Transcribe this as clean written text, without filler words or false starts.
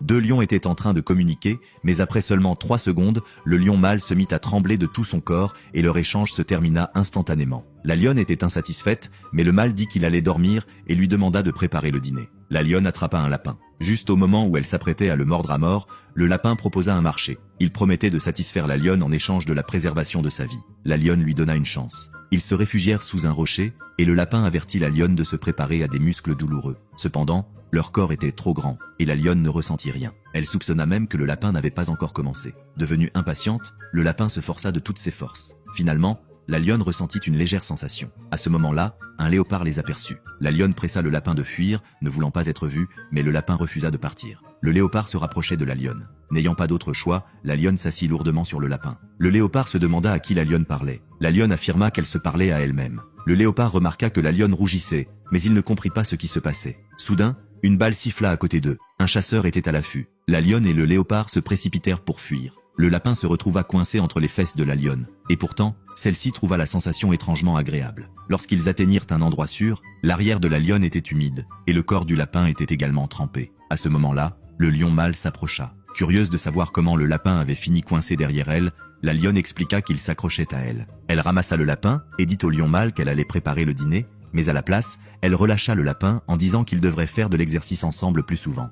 Deux lions étaient en train de communiquer, mais après seulement 3 secondes, le lion mâle se mit à trembler de tout son corps et leur échange se termina instantanément. La lionne était insatisfaite, mais le mâle dit qu'il allait dormir et lui demanda de préparer le dîner. La lionne attrapa un lapin. Juste au moment où elle s'apprêtait à le mordre à mort, le lapin proposa un marché. Il promettait de satisfaire la lionne en échange de la préservation de sa vie. La lionne lui donna une chance. Ils se réfugièrent sous un rocher, et le lapin avertit la lionne de se préparer à des muscles douloureux. Cependant, leur corps était trop grand, et la lionne ne ressentit rien. Elle soupçonna même que le lapin n'avait pas encore commencé. Devenue impatiente, le lapin se força de toutes ses forces. Finalement, la lionne ressentit une légère sensation. À ce moment-là, un léopard les aperçut. La lionne pressa le lapin de fuir, ne voulant pas être vue, mais le lapin refusa de partir. Le léopard se rapprochait de la lionne. N'ayant pas d'autre choix, la lionne s'assit lourdement sur le lapin. Le léopard se demanda à qui la lionne parlait. La lionne affirma qu'elle se parlait à elle-même. Le léopard remarqua que la lionne rougissait, mais il ne comprit pas ce qui se passait. Soudain, une balle siffla à côté d'eux. Un chasseur était à l'affût. La lionne et le léopard se précipitèrent pour fuir. Le lapin se retrouva coincé entre les fesses de la lionne. Et pourtant, celle-ci trouva la sensation étrangement agréable. Lorsqu'ils atteignirent un endroit sûr, l'arrière de la lionne était humide, et le corps du lapin était également trempé. À ce moment-là, le lion mâle s'approcha. Curieuse de savoir comment le lapin avait fini coincé derrière elle, la lionne expliqua qu'il s'accrochait à elle. Elle ramassa le lapin et dit au lion mâle qu'elle allait préparer le dîner, mais à la place, elle relâcha le lapin en disant qu'ils devraient faire de l'exercice ensemble plus souvent.